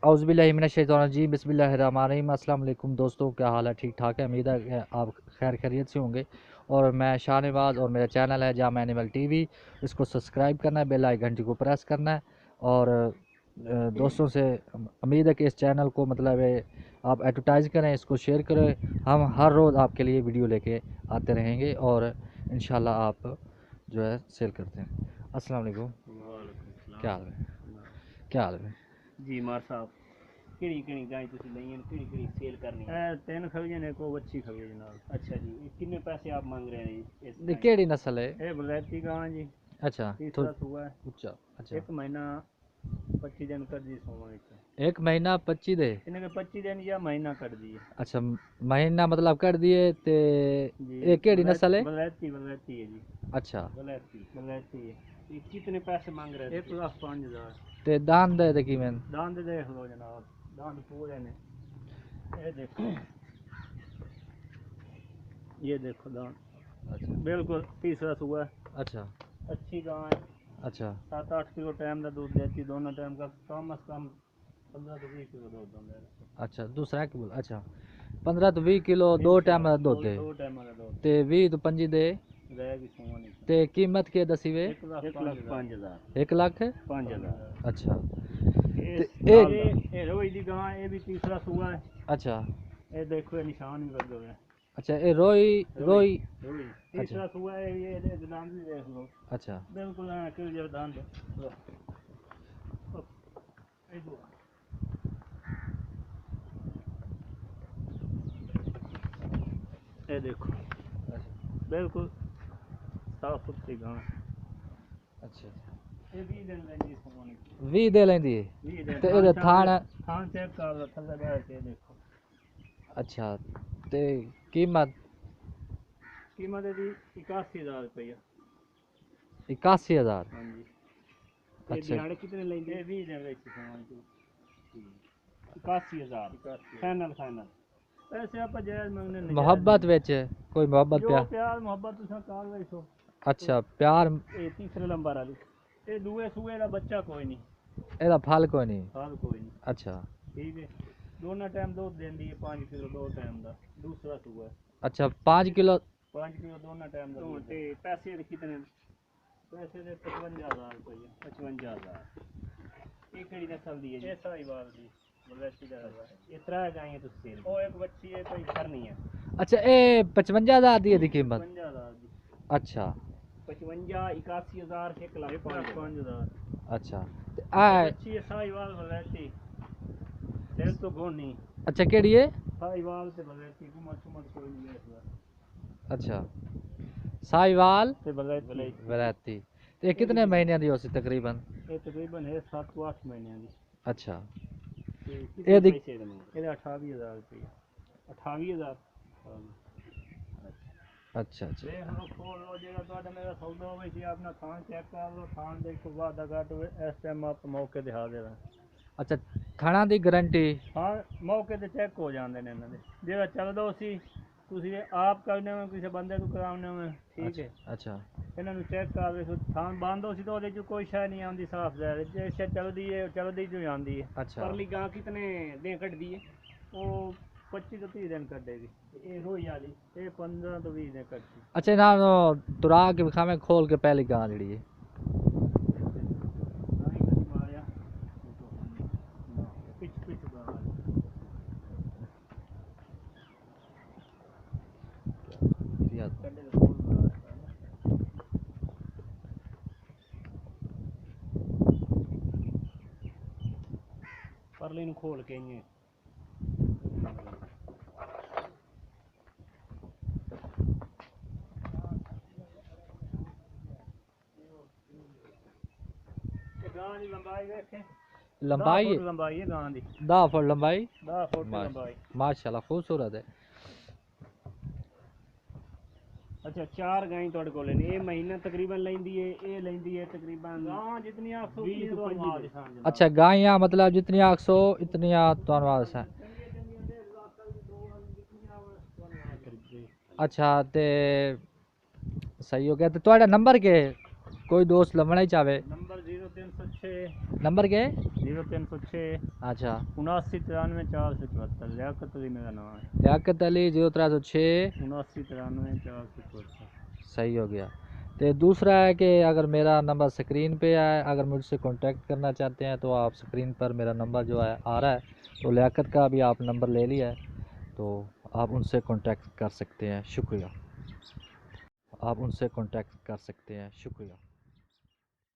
औज़ुबिल्लाहिमिनश्शैतानिर्रजीम बिस्मिल्लाहिर्रहमानिर्रहीम। अस्सलाम वालेकुम दोस्तों, क्या हाल है? ठीक ठाक है, उम्मीद है कि आप खैर खैरियत से होंगे। और मैं शाहनवाज और मेरा चैनल है जामा एनिमल टीवी, इसको सब्सक्राइब करना है, बेल आइकन घंटी को प्रेस करना है। और दोस्तों से उम्मीद है कि इस चैनल को मतलब आप एडवर्टाइज़ करें, इसको शेयर करें। हम हर रोज़ आपके लिए वीडियो लेके आते रहेंगे और इंशाल्लाह आप जो है सेल करते हैं। अस्सलाम वालेकुम। क्या हाल है? क्या हाल है जी मार साहब ਕਿਹੜੀ ਗਾਂ ਤੁਸੀਂ ਲਈਆਂ ਕਿਹੜੀ ਸੇਲ ਕਰਨੀ ਹੈ? ਇਹ ਤਿੰਨ ਖਵੀਆਂ ਨੇ ਕੋ ਵੱਛੀ ਖਵੀ ਜਨਾਬ। ਅੱਛਾ ਜੀ, ਕਿੰਨੇ ਪੈਸੇ ਆਪ ਮੰਗ ਰਹੇ हैं ਜੀ? ये केड़ी नस्ल है? ਇਹ ਬਲੈਤੀ ਗਾਂ ਜੀ। अच्छा तीसरा सुआ है। अच्छा अच्छा। एक महीना 25 दिन कर दी सोमा एक महीना 25 दे इन्हें 25 दिन या महीना कर दिए। अच्छा महीना मतलब कर दिए ते ये केड़ी नस्ल है? बलैती बलैती है जी। अच्छा बलैती बलैती है। ये कितने पैसे मांग रहे हैं? 1,05,000। ते दांद दे किवें? दांद देख लो जनाब, दांद पूरे ने। ये देखो, ये देखो दांत। अच्छा बिल्कुल तीसरा सुआ। अच्छा अच्छी गां है। अच्छा 7-8 किलो टाइम का दूध देती, दोनों टाइम का कम से कम 15 से 20 किलो दूध होता। अच्छा दूसरा क्या बोल? अच्छा 15 तो 20 किलो दो टाइम का दूध दे। दो टाइम का दूध ते 20 तो 25 दे रहेगी सोनी। ते कीमत के दसी वे? 1,05,000। 1,05,000। अच्छा ये रोई दी गां, ये भी तीसरा सुआ है। अच्छा ये देखो ये निशान भी लगे हुए हैं। अच्छा ये रोई रोई रोई तीसरा सुआ है। ये दांत भी देख लो। अच्छा बिल्कुल क्यों जो दांत ये देखो बिल्कुल साफ सुथरी गां। अच्छा ये 20 दिन लेंदी सोनी। 20 दे लेंदी है? 20 दिन ते ए थान चेक कर लो थल्ले बैठ के देखो। अच्छा ते कीमत कीमत है जी 81,000 रुपया। 81,000? हाँ जी। अच्छा दिहाड़े कितने लेंगे? 20 दिन लेती सोनी। 81,000 फाइनल फाइनल पैसे आप जायज मंगने नहीं। मोहब्बत विच कोई मोहब्बत प्यार प्यार मोहब्बत तुसा कार वैसो। अच्छा प्यार ये तीसरे नंबर वाली। ये दूए सूए दा बच्चा कोई नहीं, एदा फल कोई नहीं। फल कोई नहीं। अच्छा ठीक है। दोनों टाइम दूध देंदी है 5 किलो दो टाइम दा। दूसरा सूआ है। अच्छा 5 किलो दोनों टाइम दा। ते पैसे कितने? पैसे दे 55,000 रुपया। 55,000। ये केड़ी नस्ल दी है जी? ये साहिवाल दी बलैती दा है। ये त्रै गायें तुसी सेल ओ एक बच्ची है कोई करनी है। अच्छा ए 55,000 दी है दी कीमत? 55,000 दी। अच्छा 55 81,000 1,05,000। अच्छा ते आ बच्ची है साहिवाल बलैती सेल तो गोनी। अच्छा केड़ी है? साहिवाल ते बलैती गुमत सुमत कोई नहीं है इसदा। अच्छा साहिवाल ते बलैती ते कितने महीने दी होसी तकरीबन? ये तकरीबन है 7-8 महीने दी। अच्छा ये दी 28,000 रुपया। 28,000। अच्छा अच्छा देख लो खोल लो जेड़ा ਤੁਹਾਡਾ मेरा सौदा होवे सी अपना थान चेक कर लो। थान देखो वादा घट इस टाइम आप मौके ते हाजिर है। अच्छा थाना दी गारंटी? हाँ मौके ते चेक हो जांदे ने इन्हां दे जेड़ा चलदा सी ਤੁਸੀਂ ਆਪ ਕਰਨੇ ਹੋ ਕਿਸੇ ਬੰਦੇ ਨੂੰ ਕਰਾਉਣੇ ਹੋ। ਠੀਕ ਹੈ। ਅੱਛਾ ਇਹਨਾਂ ਨੂੰ ਚੈੱਕ ਕਰ ਵੇਖੋ ਥਾਂ ਬੰਦ ਹੋ ਸੀ ਤਾਂ ਉਹਦੇ 'ਚ ਕੋਈ ਸ਼ੈ ਨਹੀਂ ਆਉਂਦੀ ਸਾਫ ਜ਼ਾਹਿਰ ਜੇ ਸ਼ੈ ਚੱਲਦੀ ਹੈ ਚੱਲਦੀ ਜੋ ਆਉਂਦੀ ਹੈ। ਅੱਛਾ ਪਰਲੀ ਗਾਂ ਕਿਤਨੇ ਦਿਨ ਕੱਢਦੀ ਹੈ? ਉਹ 25 ਤੋਂ 30 ਦਿਨ ਕੱਢੇਗੀ। ਇਹ ਰੋਈ ਵਾਲੀ ਇਹ 15 ਤੋਂ 20 ਦਿਨ ਕੱਢਦੀ। ਅੱਛਾ ਇਹਨਾਂ ਨੂੰ ਤੁਰਾ ਕੇ ਵਿਖਾਵੇਂ ਖੋਲ ਕੇ ਪਹਿਲੀ ਗਾਂ ਜਿਹੜੀ ਹੈ परली खोल के इं लंबाई लंबाई है गां दी 10 फुट लंबाई। 10 फुट लंबाई माशाल्लाह खूबसूरत है। अच्छा चार गाय तुहाडे कोल ने। ये महीना तकरीबन लेंदी है ये लेंदी है तकरीबन गां जितनी 20 तो 25। अच्छा गायें मतलब जितनी 100 इतनी तुहानू है। अच्छा ते सही हो गया। तो तुहाडा नंबर के कोई दोस्त लमना ही चाहे नंबर 0306 नंबर के 0306 अच्छा 79 93 474 लियाकत अली मेरा नाम है। लियाकत अली 0306 79 93 474। सही हो गया। तो दूसरा है कि अगर मेरा नंबर स्क्रीन पे है, अगर मुझसे कांटेक्ट करना चाहते हैं तो आप स्क्रीन पर मेरा नंबर जो है आ रहा है, तो लियाकत का भी आप नंबर ले लिया है, तो आप उनसे कांटेक्ट कर सकते हैं। शुक्रिया। आप उनसे कांटेक्ट कर सकते हैं। शुक्रिया।